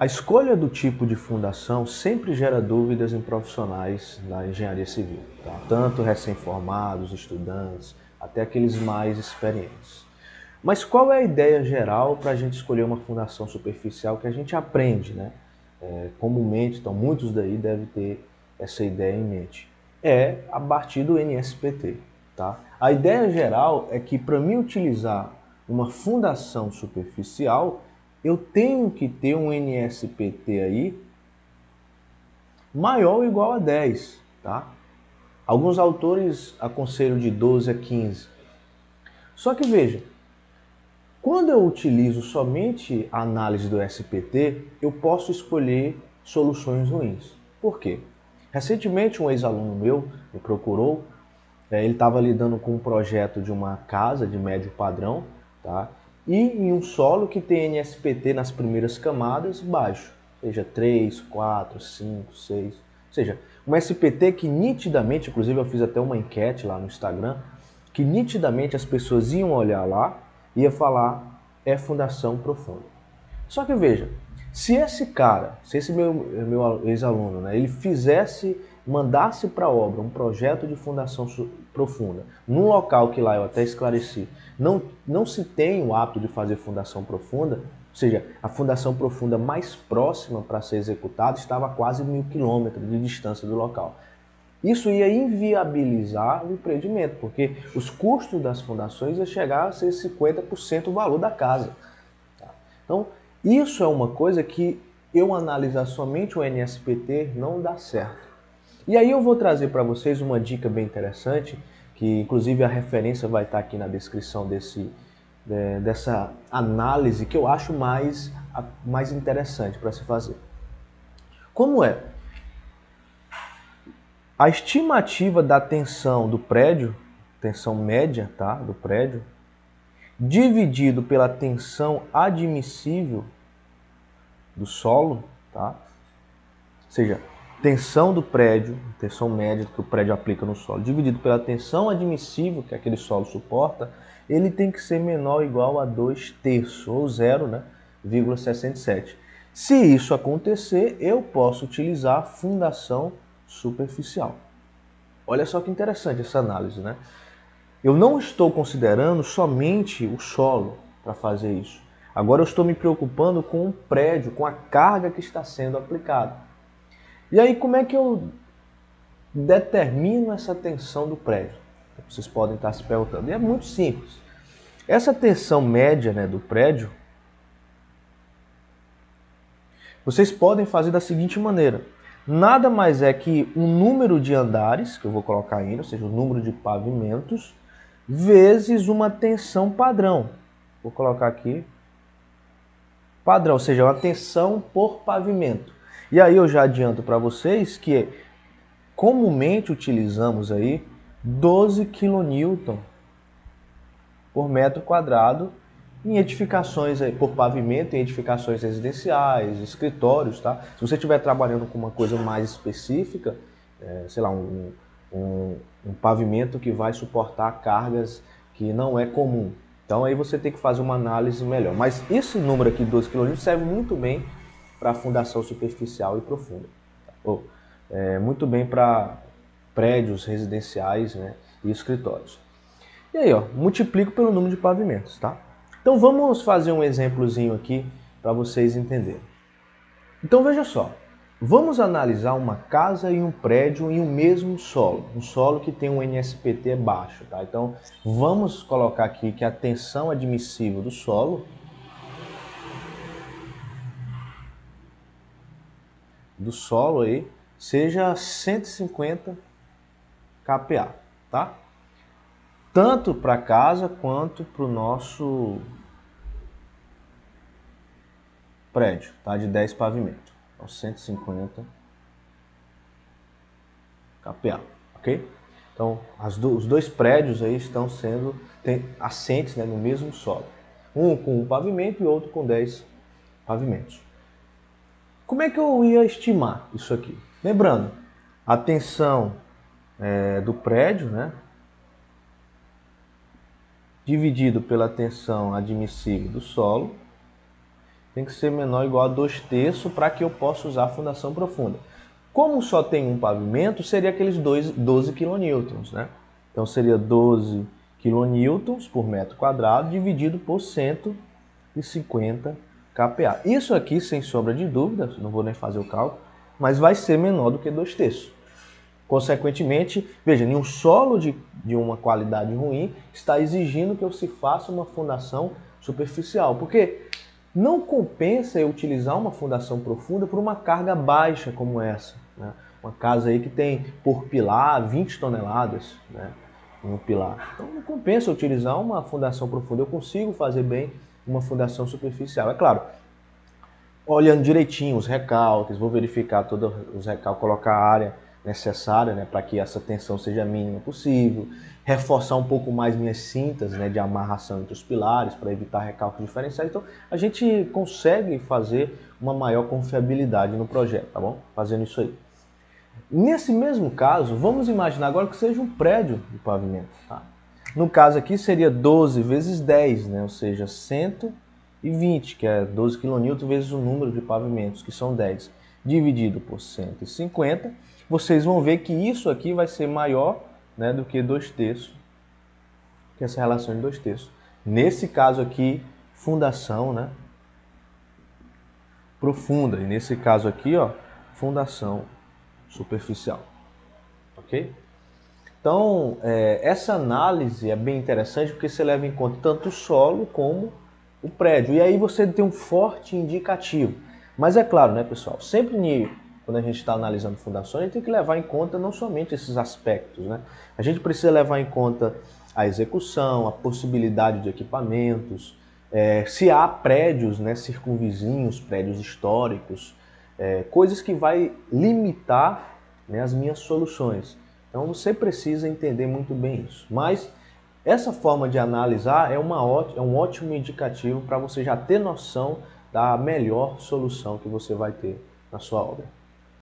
A escolha do tipo de fundação sempre gera dúvidas em profissionais da engenharia civil, tá? Tanto recém-formados, estudantes, até aqueles mais experientes. Mas qual é a ideia geral para a gente escolher uma fundação superficial que a gente aprende, né? Comumente, então muitos daí devem ter essa ideia em mente. É a partir do NSPT, tá? A ideia geral é que para mim utilizar uma fundação superficial, eu tenho que ter um NSPT aí maior ou igual a 10, tá? Alguns autores aconselham de 12 a 15. Só que veja, quando eu utilizo somente a análise do SPT, eu posso escolher soluções ruins. Por quê? Recentemente um ex-aluno meu me procurou, ele estava lidando com um projeto de uma casa de médio padrão, tá? E em um solo que tem NSPT nas primeiras camadas baixo, seja 3, 4, 5, 6. Ou seja, um SPT que nitidamente, inclusive eu fiz até uma enquete lá no Instagram, que nitidamente as pessoas iam olhar lá e ia falar é fundação profunda. Só que veja, se esse cara, se esse meu ex-aluno, né, ele mandasse para a obra um projeto de fundação profunda, num local que lá eu até esclareci, não se tem o hábito de fazer fundação profunda, ou seja, a fundação profunda mais próxima para ser executada estava a quase 1000 quilômetros de distância do local. Isso ia inviabilizar o empreendimento, porque os custos das fundações iam chegar a ser 50% do valor da casa. Então, isso é uma coisa que eu analisar somente o NSPT não dá certo. E aí eu vou trazer para vocês uma dica bem interessante, que inclusive a referência vai estar aqui na descrição dessa análise que eu acho mais interessante para se fazer. Como é? A estimativa da tensão do prédio, tensão média, tá, do prédio, dividido pela tensão admissível do solo, tá? Ou seja, tensão do prédio, tensão média que o prédio aplica no solo, dividido pela tensão admissível que aquele solo suporta, ele tem que ser menor ou igual a 2/3, ou 0,67. Se isso acontecer, eu posso utilizar a fundação superficial. Olha só que interessante essa análise, né? Eu não estou considerando somente o solo para fazer isso. Agora eu estou me preocupando com o prédio, com a carga que está sendo aplicada. E aí como é que eu determino essa tensão do prédio? Vocês podem estar se perguntando. E é muito simples. Essa tensão média, né, do prédio, vocês podem fazer da seguinte maneira. Nada mais é que o número de andares, que eu vou colocar ainda, ou seja, o número de pavimentos, vezes uma tensão padrão. Vou colocar aqui padrão, ou seja, uma tensão por pavimento. E aí eu já adianto para vocês que comumente utilizamos aí 12 kN por metro quadrado em edificações aí, por pavimento, em edificações residenciais, escritórios, tá? Se você estiver trabalhando com uma coisa mais específica, sei lá, um pavimento que vai suportar cargas que não é comum. Então aí você tem que fazer uma análise melhor. Mas esse número aqui, 12 kN, serve muito bem para fundação superficial e profunda. Ou, muito bem para prédios residenciais, né, e escritórios. E aí, ó, multiplico pelo número de pavimentos, tá? Então vamos fazer um exemplozinho aqui para vocês entenderem. Então veja só, vamos analisar uma casa e um prédio em um mesmo solo, um solo que tem um NSPT baixo, tá? Então vamos colocar aqui que a tensão admissível do solo aí seja 150 kPa, tá? Tanto para a casa quanto para o nosso prédio, tá? De 10 pavimentos. Então 150 kPa, ok? Então os dois prédios aí estão sendo assentes, né, no mesmo solo. Um com um pavimento e outro com 10 pavimentos. Como é que eu ia estimar isso aqui? Lembrando, a tensão do prédio, né, dividido pela tensão admissível do solo, tem que ser menor ou igual a 2/3 para que eu possa usar a fundação profunda. Como só tem um pavimento, seria aqueles 12 kN, né? Então seria 12 kN por metro quadrado dividido por 150 kPa. Isso aqui, sem sombra de dúvida, não vou nem fazer o cálculo, mas vai ser menor do que 2/3. Consequentemente, veja, em um solo de uma qualidade ruim, está exigindo que eu se faça uma fundação superficial, porque não compensa eu utilizar uma fundação profunda por uma carga baixa como essa, né? Uma casa aí que tem por pilar 20 toneladas, né, em um pilar. Então não compensa eu utilizar uma fundação profunda, eu consigo fazer bem uma fundação superficial. É claro, olhando direitinho os recalques, vou verificar todos os recalques, colocar a área necessária, né, para que essa tensão seja a mínima possível, reforçar um pouco mais minhas cintas, né, de amarração entre os pilares para evitar recalques diferenciais. Então a gente consegue fazer uma maior confiabilidade no projeto, tá bom? Fazendo isso aí. Nesse mesmo caso, vamos imaginar agora que seja um prédio de pavimento, tá? No caso aqui seria 12 vezes 10, né, ou seja, 120, que é 12 kN vezes o número de pavimentos, que são 10, dividido por 150, vocês vão ver que isso aqui vai ser maior, né, do que 2/3, que essa relação de 2/3. Nesse caso aqui, fundação, né, profunda, e nesse caso aqui, ó, fundação superficial, ok? Então, essa análise é bem interessante porque você leva em conta tanto o solo como o prédio. E aí você tem um forte indicativo. Mas é claro, né, pessoal? Sempre quando a gente está analisando fundações, a gente tem que levar em conta não somente esses aspectos, né? A gente precisa levar em conta a execução, a possibilidade de equipamentos, se há prédios, né, circunvizinhos, prédios históricos, coisas que vai limitar, né, as minhas soluções. Então você precisa entender muito bem isso. Mas essa forma de analisar é um ótimo indicativo para você já ter noção da melhor solução que você vai ter na sua obra.